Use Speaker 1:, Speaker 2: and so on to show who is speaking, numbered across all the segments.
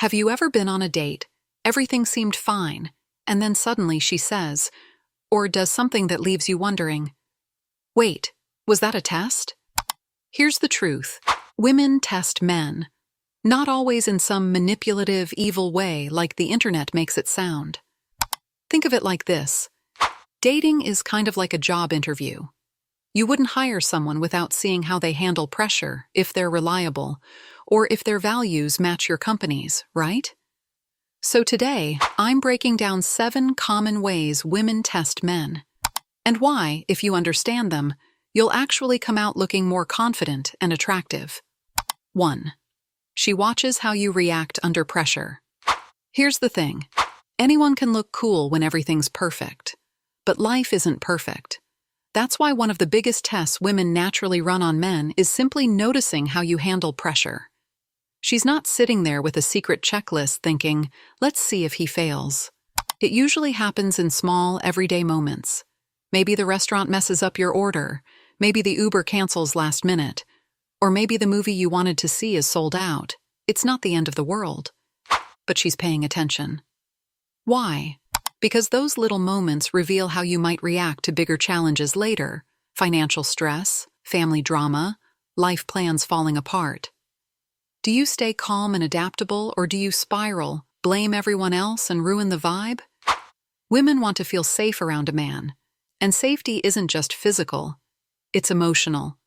Speaker 1: Have you ever been on a date? Everything seemed fine, and then suddenly she says, or does something that leaves you wondering, wait, was that a test? Here's the truth. Women test men. Not always in some manipulative, evil way like the internet makes it sound. Think of it like this. Dating is kind of like a job interview. You wouldn't hire someone without seeing how they handle pressure, if they're reliable, or if their values match your company's, right? So today, I'm breaking down 7 common ways women test men, and why, if you understand them, you'll actually come out looking more confident and attractive. 1. She watches how you react under pressure. Here's the thing. Anyone can look cool when everything's perfect. But life isn't perfect. That's why one of the biggest tests women naturally run on men is simply noticing how you handle pressure. She's not sitting there with a secret checklist thinking, let's see if he fails. It usually happens in small, everyday moments. Maybe the restaurant messes up your order, maybe the Uber cancels last minute, or maybe the movie you wanted to see is sold out. It's not the end of the world. But she's paying attention. Why? Because those little moments reveal how you might react to bigger challenges later: financial stress, family drama, life plans falling apart. Do you stay calm and adaptable, or do you spiral, blame everyone else, and ruin the vibe? Women want to feel safe around a man, and safety isn't just physical, it's emotional.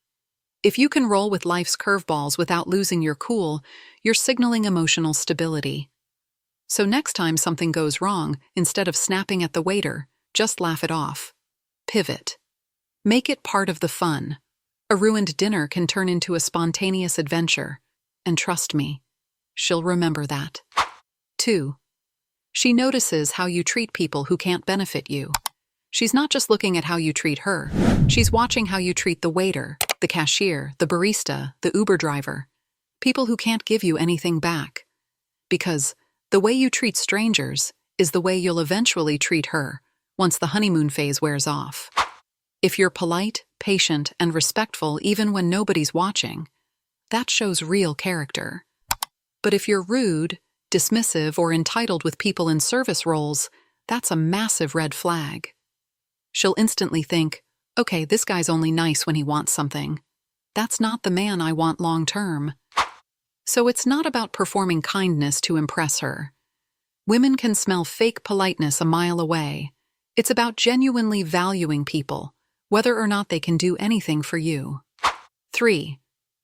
Speaker 1: If you can roll with life's curveballs without losing your cool, you're signaling emotional stability. So next time something goes wrong, instead of snapping at the waiter, just laugh it off. Pivot. Make it part of the fun. A ruined dinner can turn into a spontaneous adventure. And trust me, she'll remember that. 2. She notices how you treat people who can't benefit you. She's not just looking at how you treat her. She's watching how you treat the waiter, the cashier, the barista, the Uber driver. People who can't give you anything back. Because the way you treat strangers is the way you'll eventually treat her once the honeymoon phase wears off. If you're polite, patient, and respectful even when nobody's watching, that shows real character. But if you're rude, dismissive, or entitled with people in service roles, that's a massive red flag. She'll instantly think, okay, this guy's only nice when he wants something. That's not the man I want long term. So it's not about performing kindness to impress her. Women can smell fake politeness a mile away. It's about genuinely valuing people, whether or not they can do anything for you. 3.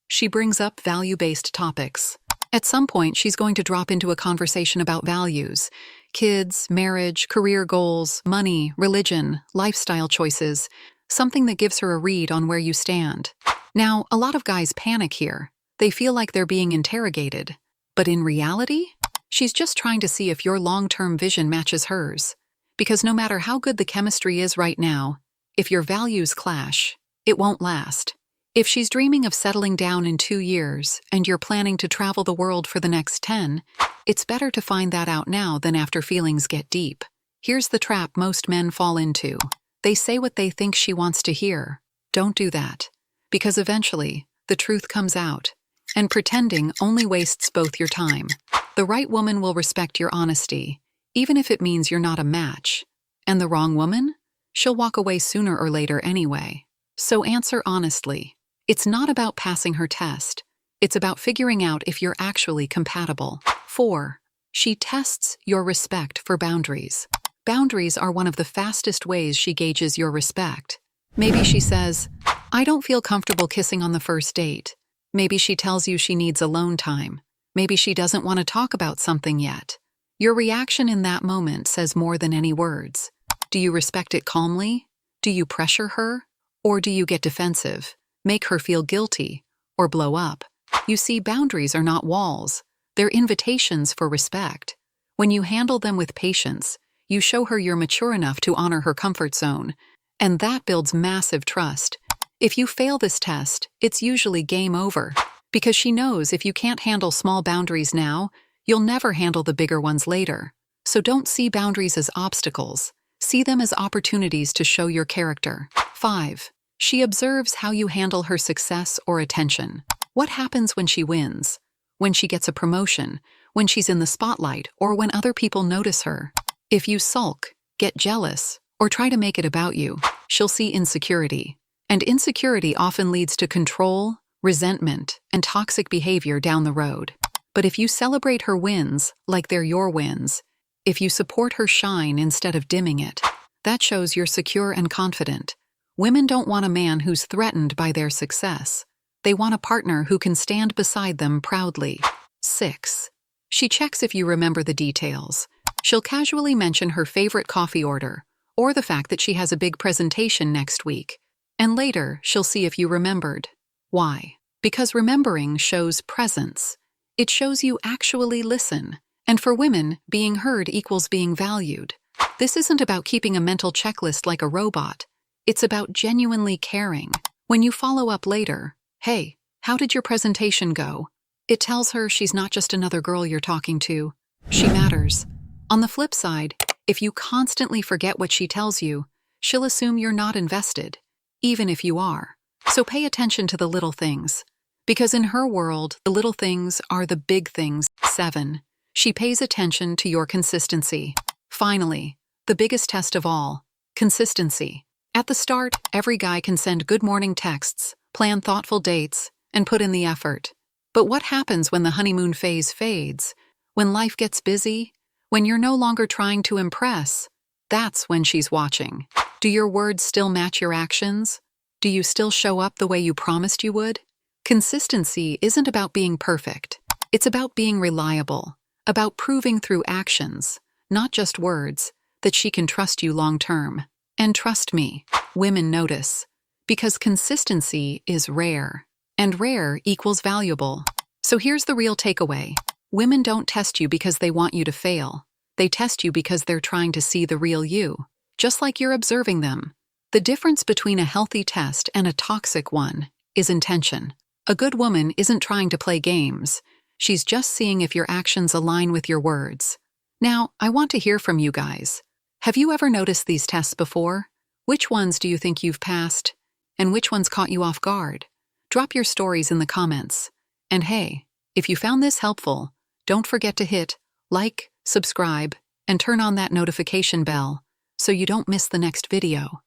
Speaker 1: She brings up value-based topics. At some point, she's going to drop into a conversation about values: kids, marriage, career goals, money, religion, lifestyle choices, something that gives her a read on where you stand. Now, a lot of guys panic here. They feel like they're being interrogated. But in reality, she's just trying to see if your long-term vision matches hers. Because no matter how good the chemistry is right now, if your values clash, it won't last. If she's dreaming of settling down in 2 years and you're planning to travel the world for the next 10, it's better to find that out now than after feelings get deep. Here's the trap most men fall into. They say what they think she wants to hear. Don't do that. Because eventually, the truth comes out. And pretending only wastes both your time. The right woman will respect your honesty, even if it means you're not a match. And the wrong woman? She'll walk away sooner or later anyway. So answer honestly. It's not about passing her test. It's about figuring out if you're actually compatible. 4. She tests your respect for boundaries. Boundaries are one of the fastest ways she gauges your respect. Maybe she says, I don't feel comfortable kissing on the first date. Maybe she tells you she needs alone time. Maybe she doesn't want to talk about something yet. Your reaction in that moment says more than any words. Do you respect it calmly? Do you pressure her? Or do you get defensive, make her feel guilty, or blow up? You see, boundaries are not walls. They're invitations for respect. When you handle them with patience, you show her you're mature enough to honor her comfort zone. And that builds massive trust. If you fail this test, it's usually game over, because she knows if you can't handle small boundaries now, you'll never handle the bigger ones later. So don't see boundaries as obstacles. See them as opportunities to show your character. 5. She observes how you handle her success or attention. What happens when she wins? When she gets a promotion? when she's in the spotlight or when other people notice her. If you sulk, get jealous, or try to make it about you, she'll see insecurity. And insecurity often leads to control, resentment, and toxic behavior down the road. But if you celebrate her wins like they're your wins, if you support her shine instead of dimming it, that shows you're secure and confident. Women don't want a man who's threatened by their success. They want a partner who can stand beside them proudly. 6. She checks if you remember the details. She'll casually mention her favorite coffee order, or the fact that she has a big presentation next week. And later, she'll see if you remembered. Why? Because remembering shows presence. It shows you actually listen. And for women, being heard equals being valued. This isn't about keeping a mental checklist like a robot. It's about genuinely caring. When you follow up later, "Hey, how did your presentation go?" It tells her she's not just another girl you're talking to. She matters. On the flip side, if you constantly forget what she tells you, she'll assume you're not invested, even if you are. So pay attention to the little things. Because in her world, the little things are the big things. 7. She pays attention to your consistency. Finally, the biggest test of all, consistency. At the start, every guy can send good morning texts, plan thoughtful dates, and put in the effort. But what happens when the honeymoon phase fades? When life gets busy? When you're no longer trying to impress? That's when she's watching. Do your words still match your actions? Do you still show up the way you promised you would? Consistency isn't about being perfect. It's about being reliable, about proving through actions, not just words, that she can trust you long term. And trust me, women notice. Because consistency is rare, and rare equals valuable. So here's the real takeaway. Women don't test you because they want you to fail. They test you because they're trying to see the real you, just like you're observing them. The difference between a healthy test and a toxic one is intention. A good woman isn't trying to play games. She's just seeing if your actions align with your words. Now, I want to hear from you guys. Have you ever noticed these tests before? Which ones do you think you've passed? And which ones caught you off guard? Drop your stories in the comments. And hey, if you found this helpful, don't forget to hit like, subscribe, and turn on that notification bell so you don't miss the next video.